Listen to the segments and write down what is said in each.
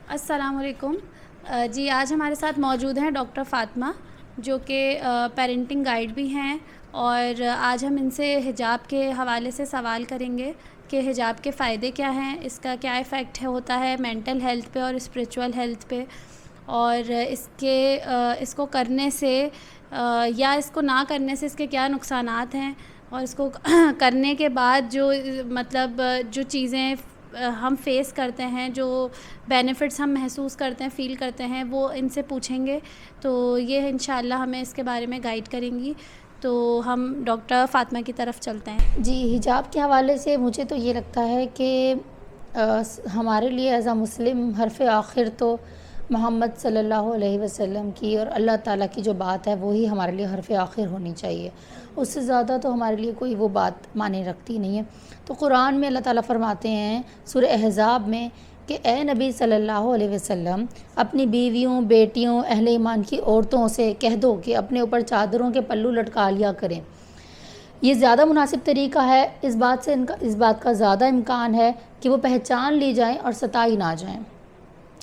السلام علیکم جی آج ہمارے ساتھ موجود ہیں ڈاکٹر فاطمہ جو کہ پیرنٹنگ گائیڈ بھی ہیں، اور آج ہم ان سے حجاب کے حوالے سے سوال کریں گے کہ حجاب کے فائدے کیا ہیں، اس کا کیا ایفیکٹ ہوتا ہے مینٹل ہیلتھ پہ اور اسپریچول ہیلتھ پہ، اور اس کو کرنے سے یا اس کو نہ کرنے سے اس کے کیا نقصانات ہیں، اور اس کو کرنے کے بعد جو چیزیں ہم فیس کرتے ہیں، جو بینیفٹس ہم محسوس کرتے ہیں، فیل کرتے ہیں، وہ ان سے پوچھیں گے تو یہ انشاءاللہ ہمیں اس کے بارے میں گائیڈ کریں گی۔ تو ہم ڈاکٹر فاطمہ کی طرف چلتے ہیں۔ جی، حجاب کے حوالے سے مجھے تو یہ لگتا ہے کہ ہمارے لیے ایز اے مسلم حرف آخر تو محمد صلی اللہ علیہ وسلم کی اور اللہ تعالیٰ کی جو بات ہے وہی ہمارے لیے حرف آخر ہونی چاہیے، اس سے زیادہ تو ہمارے لیے کوئی وہ بات معنی رکھتی نہیں ہے۔ تو قرآن میں اللہ تعالیٰ فرماتے ہیں سورہ احزاب میں کہ اے نبی صلی اللہ علیہ وسلم اپنی بیویوں، بیٹیوں، اہل ایمان کی عورتوں سے کہہ دو کہ اپنے اوپر چادروں کے پلو لٹکا لیا کریں۔ یہ زیادہ مناسب طریقہ ہے، اس بات کا زیادہ امکان ہے کہ وہ پہچان لی جائیں اور ستائی نہ جائیں۔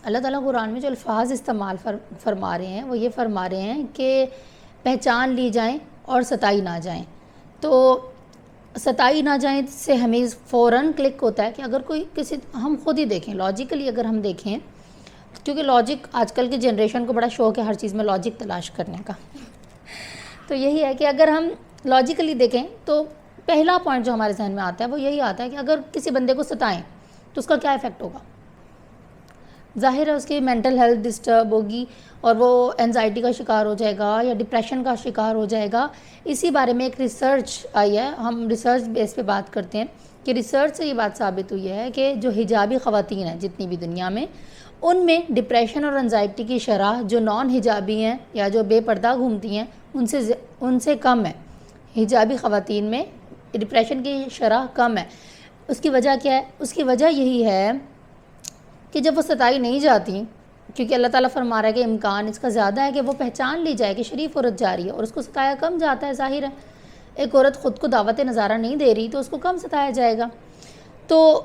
اللہ تعالیٰ قرآن میں جو الفاظ استعمال فرما رہے ہیں وہ یہ فرما رہے ہیں کہ پہچان لی جائیں اور ستائی نہ جائیں۔ تو ستائی نہ جائیں سے ہمیں فوراً کلک ہوتا ہے کہ اگر کوئی ہم خود ہی دیکھیں، لاجیکلی اگر ہم دیکھیں، کیونکہ لاجک آج کل کی جنریشن کو بڑا شوق ہے ہر چیز میں لاجک تلاش کرنے کا، تو یہی ہے کہ اگر ہم لاجیکلی دیکھیں تو پہلا پوائنٹ جو ہمارے ذہن میں آتا ہے وہ یہی آتا ہے کہ اگر کسی بندے کو ستائیں تو اس کا کیا ایفیکٹ ہوگا۔ ظاہر ہے اس کی مینٹل ہیلتھ ڈسٹرب ہوگی اور وہ اینزائٹی کا شکار ہو جائے گا یا ڈپریشن کا شکار ہو جائے گا۔ اسی بارے میں ایک ریسرچ آئی ہے، ہم ریسرچ بیس پہ بات کرتے ہیں کہ ریسرچ سے یہ بات ثابت ہوئی ہے کہ جو حجابی خواتین ہیں جتنی بھی دنیا میں، ان میں ڈپریشن اور انزائٹی کی شرح جو نان حجابی ہیں یا جو بے پردہ گھومتی ہیں ان سے کم ہے۔ حجابی خواتین میں ڈپریشن کی شرح کم ہے۔ اس کی وجہ کیا ہے؟ اس کی وجہ یہی ہے کہ جب وہ ستائی نہیں جاتی، کیونکہ اللہ تعالیٰ فرما رہا ہے کہ امکان اس کا زیادہ ہے کہ وہ پہچان لی جائے کہ شریف عورت جا رہی ہے اور اس کو ستایا کم جاتا ہے۔ ظاہر ہے ایک عورت خود کو دعوت نظارہ نہیں دے رہی تو اس کو کم ستایا جائے گا، تو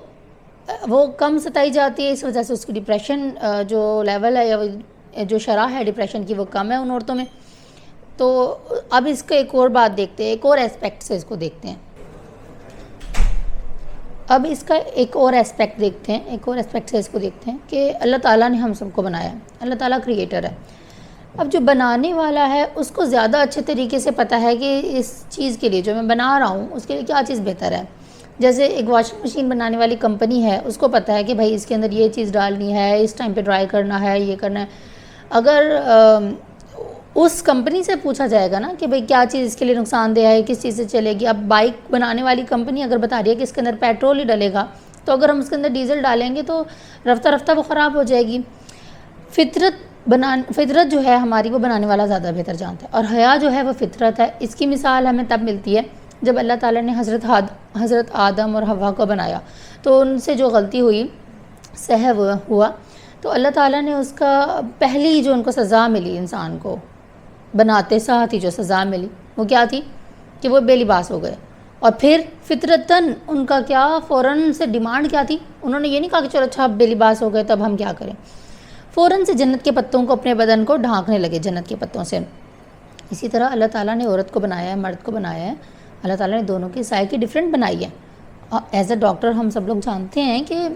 وہ کم ستائی جاتی ہے، اس وجہ سے اس کی ڈپریشن جو لیول ہے یا جو شرح ہے ڈپریشن کی وہ کم ہے ان عورتوں میں۔ تو اب اس کا ایک اور بات دیکھتے ہیں، ایک اور ایسپیکٹ سے اس کو دیکھتے ہیں۔ اب اس کا ایک اور ایسپیکٹ سے اس کو دیکھتے ہیں کہ اللہ تعالیٰ نے ہم سب کو بنایا ہے، اللہ تعالیٰ کریٹر ہے۔ اب جو بنانے والا ہے اس کو زیادہ اچھے طریقے سے پتہ ہے کہ اس چیز کے لیے جو میں بنا رہا ہوں اس کے لیے کیا چیز بہتر ہے۔ جیسے ایک واشنگ مشین بنانے والی کمپنی ہے، اس کو پتہ ہے کہ بھائی اس کے اندر یہ چیز ڈالنی ہے، اس ٹائم پہ ڈرائی کرنا ہے، یہ کرنا ہے۔ اگر اس کمپنی سے پوچھا جائے گا نا کہ بھئی کیا چیز اس کے لیے نقصان دہ ہے، کس چیز سے چلے گی۔ اب بائک بنانے والی کمپنی اگر بتا رہی ہے کہ اس کے اندر پیٹرول ہی ڈلے گا، تو اگر ہم اس کے اندر ڈیزل ڈالیں گے تو رفتہ رفتہ وہ خراب ہو جائے گی۔ فطرت جو ہے ہماری وہ بنانے والا زیادہ بہتر جانتا ہے، اور حیا جو ہے وہ فطرت ہے۔ اس کی مثال ہمیں تب ملتی ہے جب اللہ تعالیٰ نے حضرت آدم اور حوا کو بنایا تو ان سے جو غلطی ہوئی، سہو ہوا، تو اللہ تعالیٰ نے اس کا پہلی جو ان کو سزا ملی انسان کو بناتے ساتھ ہی جو سزا ملی وہ کیا تھی کہ وہ بے لباس ہو گئے۔ اور پھر فطرتاً ان کا کیا فوراً سے ڈیمانڈ کیا تھی، انہوں نے یہ نہیں کہا کہ چلو اچھا بے لباس ہو گئے تب ہم کیا کریں، فوراً سے جنت کے پتوں کو اپنے بدن کو ڈھانکنے لگے جنت کے پتوں سے۔ اسی طرح اللہ تعالیٰ نے عورت کو بنایا ہے، مرد کو بنایا ہے، اللہ تعالیٰ نے دونوں کی سائیکی ڈیفرنٹ بنائی ہے۔ ایز اے ڈاکٹر ہم سب لوگ جانتے ہیں کہ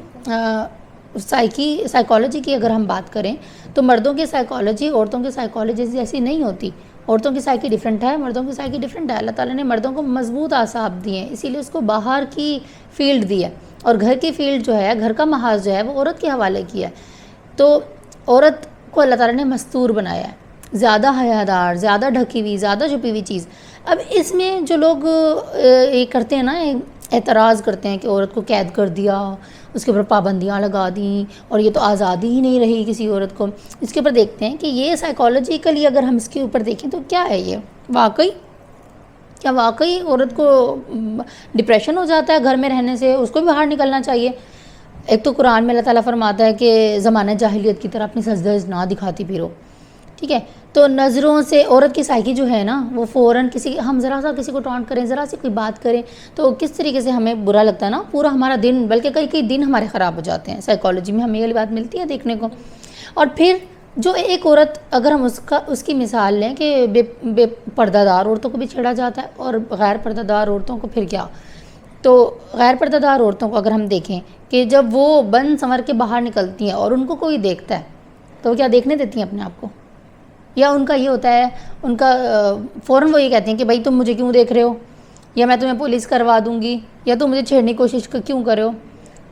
سائیکالوجی کی اگر ہم بات کریں تو مردوں کی سائیکالوجی عورتوں کی سائیکالوجی جیسی نہیں ہوتی، عورتوں کی سائیکی ڈیفرنٹ ہے، مردوں کی سائیکی ڈیفرنٹ ہے۔ اللہ تعالیٰ نے مردوں کو مضبوط اعصاب دیے ہیں، اسی لیے اس کو باہر کی فیلڈ دی ہے، اور گھر کی فیلڈ جو ہے، گھر کا محاذ جو ہے وہ عورت کے حوالے کیا ہے۔ تو عورت کو اللہ تعالیٰ نے مستور بنایا ہے، زیادہ حیادار، زیادہ ڈھکی ہوئی، زیادہ چھپی ہوئی چیز۔ اب اس میں جو لوگ یہ کرتے ہیں نا، اعتراض کرتے ہیں کہ عورت کو قید کر دیا، اس کے اوپر پابندیاں لگا دیں، اور یہ تو آزادی ہی نہیں رہی کسی عورت کو۔ اس کے اوپر دیکھتے ہیں کہ یہ سائیکالوجیکلی اگر ہم اس کے اوپر دیکھیں تو کیا ہے، یہ واقعی عورت کو ڈپریشن ہو جاتا ہے گھر میں رہنے سے، اس کو بھی باہر نکلنا چاہیے۔ ایک تو قرآن میں اللہ تعالیٰ فرماتا ہے کہ زمانہ جاہلیت کی طرح اپنی سجدہ نہ دکھاتی پھرو، ٹھیک ہے. تو نظروں سے عورت کی سائیکی جو ہے نا وہ فوراً ہم ذرا سا کسی کو ٹونٹ کریں, ذرا سی کوئی بات کریں تو کس طریقے سے ہمیں برا لگتا ہے نا, پورا ہمارا دن, بلکہ کئی دن ہمارے خراب ہو جاتے ہیں. سائیکالوجی میں ہمیں یہ بات ملتی ہے دیکھنے کو. اور پھر جو ایک عورت, اگر ہم اس کی مثال لیں کہ بے پردہ دار عورتوں کو بھی چھیڑا جاتا ہے اور غیر پردہ دار عورتوں کو پھر کیا. تو غیر پردہ دار عورتوں کو اگر ہم دیکھیں کہ جب وہ بن سنور کے باہر نکلتی ہیں اور ان کو کوئی دیکھتا ہے تو وہ کیا دیکھنے دیتی ہیں اپنے آپ کو, یا ان کا یہ ہوتا ہے, ان کا فوراً وہ یہ کہتے ہیں کہ بھائی تم مجھے کیوں دیکھ رہے ہو, یا میں تمہیں پولیس کروا دوں گی, یا تم مجھے چھیڑنے کی کوشش کیوں کر رہے ہو.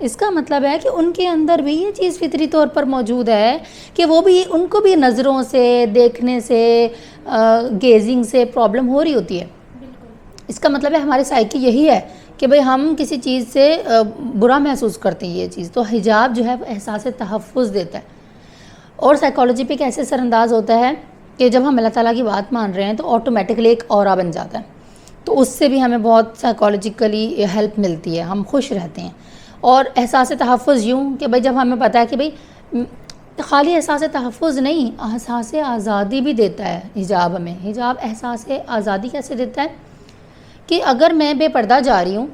اس کا مطلب ہے کہ ان کے اندر بھی یہ چیز فطری طور پر موجود ہے کہ وہ بھی, ان کو بھی نظروں سے, دیکھنے سے, گیزنگ سے پرابلم ہو رہی ہوتی ہے. اس کا مطلب ہے ہماری سائیکی یہی ہے کہ بھئی ہم کسی چیز سے برا محسوس کرتے ہیں. یہ چیز تو حجاب جو ہے وہ احساس تحفظ دیتا ہے. اور سائیکالوجی پہ کیسے سر انداز ہوتا ہے کہ جب ہم اللہ تعالیٰ کی بات مان رہے ہیں تو آٹومیٹکلی ایک اورا بن جاتا ہے, تو اس سے بھی ہمیں بہت سائیکالوجیکلی ہیلپ ملتی ہے, ہم خوش رہتے ہیں. اور احساس تحفظ یوں کہ بھئی جب ہمیں پتہ ہے کہ بھئی خالی احساس تحفظ نہیں, احساس آزادی بھی دیتا ہے حجاب ہمیں. حجاب احساس آزادی کیسے دیتا ہے کہ اگر میں بے پردہ جا رہی ہوں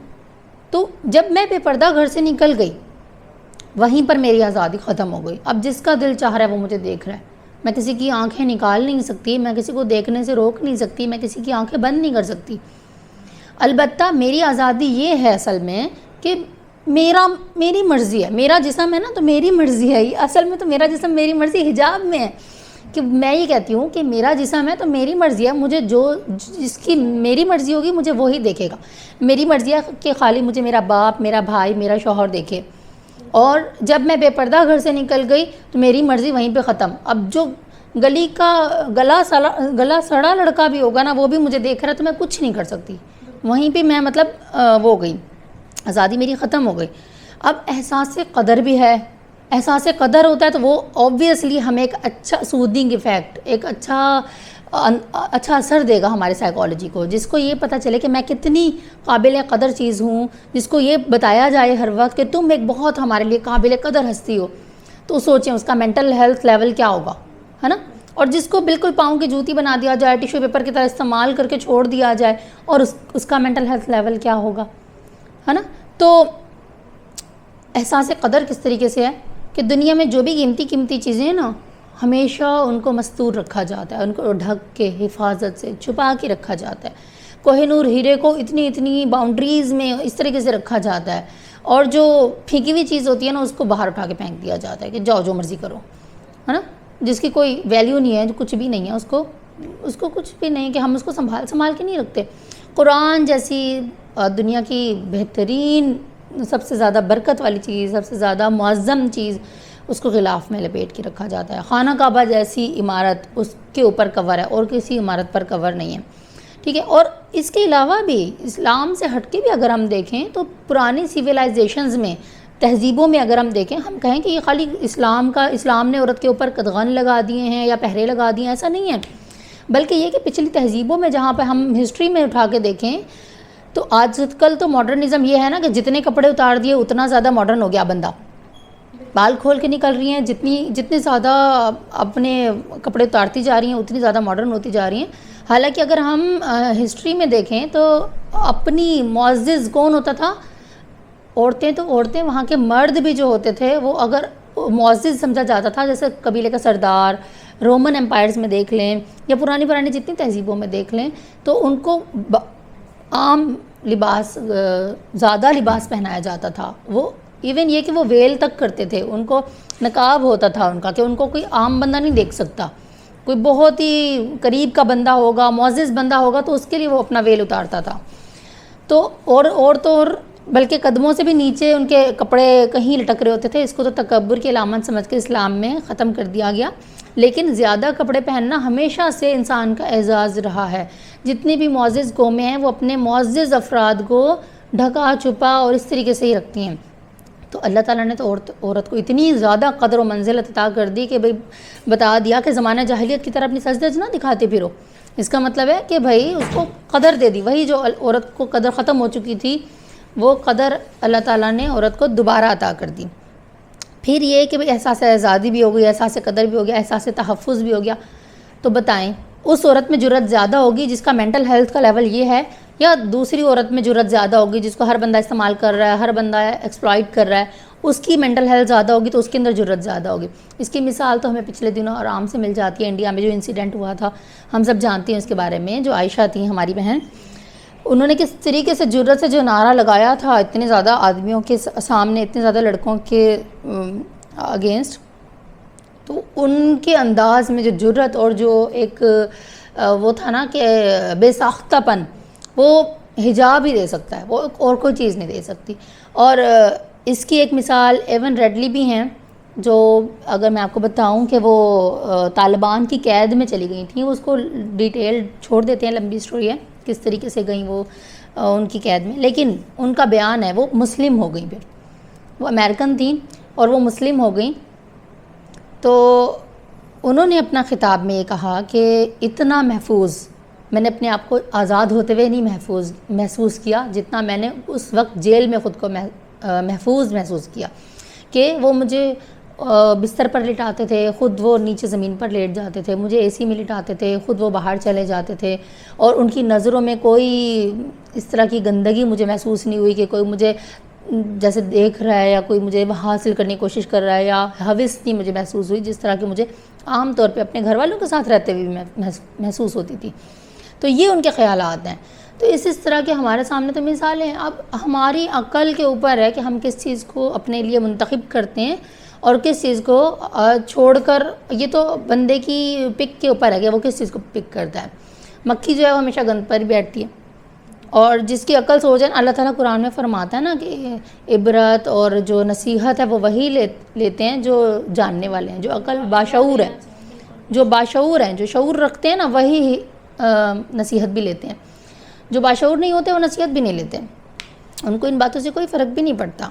تو جب میں بے پردہ گھر سے نکل گئی وہیں پر میری آزادی ختم ہو گئی. اب جس کا دل چاہ رہا ہے وہ مجھے دیکھ رہا ہے, میں کسی کی آنکھیں نکال نہیں سکتی, میں کسی کو دیکھنے سے روک نہیں سکتی, میں کسی کی آنکھیں بند نہیں کر سکتی. البتہ میری آزادی یہ ہے اصل میں کہ میری مرضی ہے, میرا جسم ہے نا تو میری مرضی ہے. اصل میں تو میرا جسم میری مرضی حجاب میں ہے کہ میں یہ کہتی ہوں کہ میرا جسم ہے تو میری مرضی ہے, مجھے جس کی میری مرضی ہوگی مجھے وہی دیکھے گا. میری مرضی ہے کہ خالی مجھے میرا باپ, میرا بھائی, میرا شوہر دیکھے. اور جب میں بے پردہ گھر سے نکل گئی تو میری مرضی وہیں پہ ختم. اب جو گلی کا گلا سڑا لڑکا بھی ہوگا نا وہ بھی مجھے دیکھ رہا ہے تو میں کچھ نہیں کر سکتی, وہیں پہ میں مطلب وہ گئی, آزادی میری ختم ہو گئی. اب احساس قدر بھی ہے. احساس قدر ہوتا ہے تو وہ اوبویسلی ہمیں ایک اچھا سودنگ ایفیکٹ, ایک اچھا اثر دے گا ہمارے سائیکالوجی کو. جس کو یہ پتہ چلے کہ میں کتنی قابل قدر چیز ہوں, جس کو یہ بتایا جائے ہر وقت کہ تم ایک بہت ہمارے لیے قابل قدر ہستی ہو, تو سوچیں اس کا مینٹل ہیلتھ لیول کیا ہوگا, ہے نا. اور جس کو بالکل پاؤں کی جوتی بنا دیا جائے, ٹیشو پیپر کی طرح استعمال کر کے چھوڑ دیا جائے, اور اس کا مینٹل ہیلتھ لیول کیا ہوگا, ہے نا. تو احساس قدر کس طریقے سے ہے کہ دنیا میں جو بھی قیمتی چیزیں ہیں نا ہمیشہ ان کو مستور رکھا جاتا ہے, ان کو ڈھک کے حفاظت سے چھپا کے رکھا جاتا ہے. کوہ نور ہیرے کو اتنی باؤنڈریز میں اس طریقے سے رکھا جاتا ہے, اور جو پھینکی ہوئی چیز ہوتی ہے نا اس کو باہر اٹھا کے پھینک دیا جاتا ہے کہ جاؤ جو مرضی کرو, ہے نا. جس کی کوئی ویلیو نہیں ہے, جو کچھ بھی نہیں ہے, اس کو کچھ بھی نہیں کہ ہم اس کو سنبھال کے نہیں رکھتے. قرآن جیسی دنیا کی بہترین, سب سے زیادہ برکت والی چیز, سب سے زیادہ معظم چیز, اس کو غلاف میں لپیٹ کے رکھا جاتا ہے. خانہ کعبہ جیسی عمارت اس کے اوپر کور ہے اور کسی عمارت پر کور نہیں ہے, ٹھیک ہے. اور اس کے علاوہ بھی اسلام سے ہٹ کے بھی اگر ہم دیکھیں تو پرانی سیویلائزیشنز میں, تہذیبوں میں اگر ہم دیکھیں, ہم کہیں کہ یہ خالی اسلام نے عورت کے اوپر قدغن لگا دیے ہیں یا پہرے لگا دیے ہیں, ایسا نہیں ہے. بلکہ یہ کہ پچھلی تہذیبوں میں جہاں پہ ہم ہسٹری میں اٹھا کے دیکھیں تو آج کل تو ماڈرنزم یہ ہے نا کہ جتنے کپڑے اتار دیے اتنا زیادہ ماڈرن ہو گیا بندہ. بال کھول کے نکل رہی ہیں, جتنی زیادہ اپنے کپڑے اتارتی جا رہی ہیں اتنی زیادہ ماڈرن ہوتی جا رہی ہیں. حالانکہ اگر ہم ہسٹری میں دیکھیں تو اپنی معزز کون ہوتا تھا, عورتیں, وہاں کے مرد بھی جو ہوتے تھے وہ اگر معزز سمجھا جاتا تھا, جیسے قبیلے کا سردار, رومن امپائرز میں دیکھ لیں یا پرانی جتنی تہذیبوں میں دیکھ لیں تو ان کو عام لباس, زیادہ لباس پہنایا جاتا تھا. وہ ایون یہ کہ وہ ویل تک کرتے تھے, ان کو نقاب ہوتا تھا ان کا کہ ان کو کوئی عام بندہ نہیں دیکھ سکتا. کوئی بہت ہی قریب کا بندہ ہوگا, معزز بندہ ہوگا تو اس کے لیے وہ اپنا ویل اتارتا تھا. تو اور بلکہ قدموں سے بھی نیچے ان کے کپڑے کہیں لٹک رہے ہوتے تھے. اس کو تو تکبر کی علامت سمجھ کے اسلام میں ختم کر دیا گیا. لیکن زیادہ کپڑے پہننا ہمیشہ سے انسان کا اعزاز رہا ہے. جتنی بھی معزز قومیں ہیں وہ اپنے معزز افراد کو ڈھکا چھپا اور اس طریقے سے ہی رکھتی ہیں. تو اللہ تعالیٰ نے تو عورت کو اتنی زیادہ قدر و منزلت عطا کر دی کہ بھئی بتا دیا کہ زمانہ جاہلیت کی طرح اپنی سجدج نہ دکھاتے پھرو. اس کا مطلب ہے کہ بھئی اس کو قدر دے دی. وہی جو عورت کو قدر ختم ہو چکی تھی وہ قدر اللہ تعالیٰ نے عورت کو دوبارہ عطا کر دی. پھر یہ کہ بھئی احساس آزادی بھی ہو گئی, احساس قدر بھی ہو گیا, احساس تحفظ بھی ہو گیا. تو بتائیں اس عورت میں جرت زیادہ ہوگی جس کا مینٹل ہیلتھ کا لیول یہ ہے، یا دوسری عورت میں جرت زیادہ ہوگی جس کو ہر بندہ استعمال کر رہا ہے، ہر بندہ ایکسپلائٹ کر رہا ہے، اس کی مینٹل ہیلتھ زیادہ ہوگی تو اس کے اندر جرت زیادہ ہوگی. اس کی مثال تو ہمیں پچھلے دنوں آرام سے مل جاتی ہے. انڈیا میں جو انسیڈنٹ ہوا تھا ہم سب جانتے ہیں اس کے بارے میں. جو عائشہ تھیں ہماری بہن، انہوں نے کس طریقے سے جرت سے جو نعرہ لگایا تھا اتنے زیادہ آدمیوں کے سامنے، اتنے زیادہ لڑکوں کے اگینسٹ، تو ان کے انداز میں جو جرت اور جو ایک وہ تھا نا کہ بے ساختہ پن، وہ حجاب ہی دے سکتا ہے، وہ اور کوئی چیز نہیں دے سکتی. اور اس کی ایک مثال ایون ریڈلی بھی ہیں، جو اگر میں آپ کو بتاؤں کہ وہ طالبان کی قید میں چلی گئی تھیں، وہ اس کو ڈیٹیل چھوڑ دیتے ہیں، لمبی سٹوری ہے کس طریقے سے گئیں وہ ان کی قید میں. لیکن ان کا بیان ہے وہ مسلم ہو گئیں، پھر وہ امریکن تھیں اور وہ مسلم ہو گئیں. تو انہوں نے اپنا خطاب میں یہ کہا کہ اتنا محفوظ میں نے اپنے آپ کو آزاد ہوتے ہوئے نہیں محسوس کیا جتنا میں نے اس وقت جیل میں خود کو محفوظ محسوس کیا. کہ وہ مجھے بستر پر لٹاتے تھے، خود وہ نیچے زمین پر لیٹ جاتے تھے، مجھے اے سی میں لٹاتے تھے، خود وہ باہر چلے جاتے تھے، اور ان کی نظروں میں کوئی اس طرح کی گندگی مجھے محسوس نہیں ہوئی کہ کوئی مجھے جیسے دیکھ رہا ہے یا کوئی مجھے حاصل کرنے کی کوشش کر رہا ہے، یا ہوس نہیں مجھے محسوس ہوئی جس طرح کہ مجھے عام طور پہ اپنے گھر والوں کے ساتھ رہتے ہوئے محسوس ہوتی تھی. تو یہ ان کے خیالات ہیں. تو اس طرح کے ہمارے سامنے تو مثالیں ہیں. اب ہماری عقل کے اوپر ہے کہ ہم کس چیز کو اپنے لیے منتخب کرتے ہیں اور کس چیز کو چھوڑ کر. یہ تو بندے کی پک کے اوپر ہے کہ وہ کس چیز کو پک کرتا ہے. مکھی جو ہے وہ ہمیشہ گند پر ہی بیٹھتی ہے، اور جس کی عقل سو جائے، اللہ تعالیٰ قرآن میں فرماتا ہے نا کہ عبرت اور جو نصیحت ہے وہ وہی لیتے ہیں جو جاننے والے ہیں، جو عقل باشعور ہے، جو باشعور ہیں، جو شعور رکھتے ہیں نا، وہی نصیحت بھی لیتے ہیں. جو باشعور نہیں ہوتے وہ نصیحت بھی نہیں لیتے، ان کو ان باتوں سے کوئی فرق بھی نہیں پڑتا.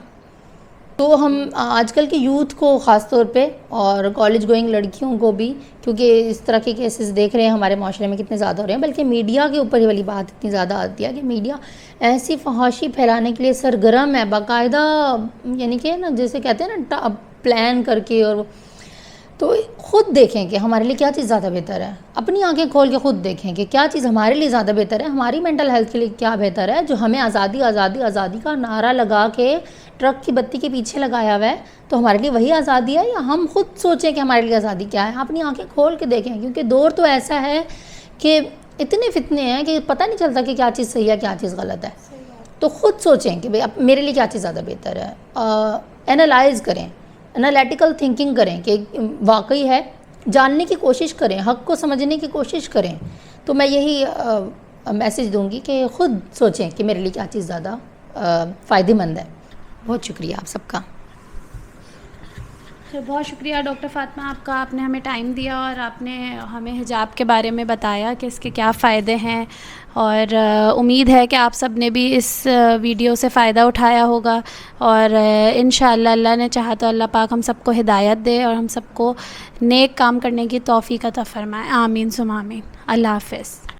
تو ہم آج کل کے یوتھ کو خاص طور پہ اور کالج گوئنگ لڑکیوں کو بھی، کیونکہ اس طرح کے کیسز دیکھ رہے ہیں ہمارے معاشرے میں کتنے زیادہ ہو رہے ہیں، بلکہ میڈیا کے اوپر یہ والی بات اتنی زیادہ آتی ہے کہ میڈیا ایسی فحاشی پھیلانے کے لیے سرگرم ہے باقاعدہ، یعنی کہ نا جیسے کہتے ہیں نا پلان کر کے. اور تو خود دیکھیں کہ ہمارے لیے کیا چیز زیادہ بہتر ہے، اپنی آنکھیں کھول کے خود دیکھیں کہ کیا چیز ہمارے لیے زیادہ بہتر ہے، ہماری مینٹل ہیلتھ کے لیے کیا بہتر ہے. جو ہمیں آزادی آزادی آزادی کا نعرہ لگا کے ٹرک کی بتی کے پیچھے لگایا ہوا ہے، تو ہمارے لیے وہی آزادی ہے، یا ہم خود سوچیں کہ ہمارے لیے آزادی کیا ہے. اپنی آنکھیں کھول کے دیکھیں، کیونکہ دور تو ایسا ہے کہ اتنے فتنے ہیں کہ پتہ نہیں چلتا کہ کیا چیز صحیح ہے کیا چیز غلط ہے. تو خود سوچیں کہ بھئی اب میرے لیے کیا چیز زیادہ بہتر ہے. انالائز کریں، انالیٹیکل تھنکنگ کریں کہ واقعی ہے، جاننے کی کوشش کریں، حق کو سمجھنے کی کوشش کریں. تو میں یہی میسج دوں گی کہ خود سوچیں کہ میرے لیے کیا چیز زیادہ فائدہ مند ہے. بہت شکریہ آپ سب کا. بہت شکریہ ڈاکٹر فاطمہ آپ کا، آپ نے ہمیں ٹائم دیا اور آپ نے ہمیں حجاب کے بارے میں بتایا کہ اس کے کیا فائدے ہیں. اور امید ہے کہ آپ سب نے بھی اس ویڈیو سے فائدہ اٹھایا ہوگا، اور انشاءاللہ اللہ نے چاہا تو اللہ پاک ہم سب کو ہدایت دے اور ہم سب کو نیک کام کرنے کی توفیق عطا فرمائے. آمین ثم آمین. اللہ حافظ.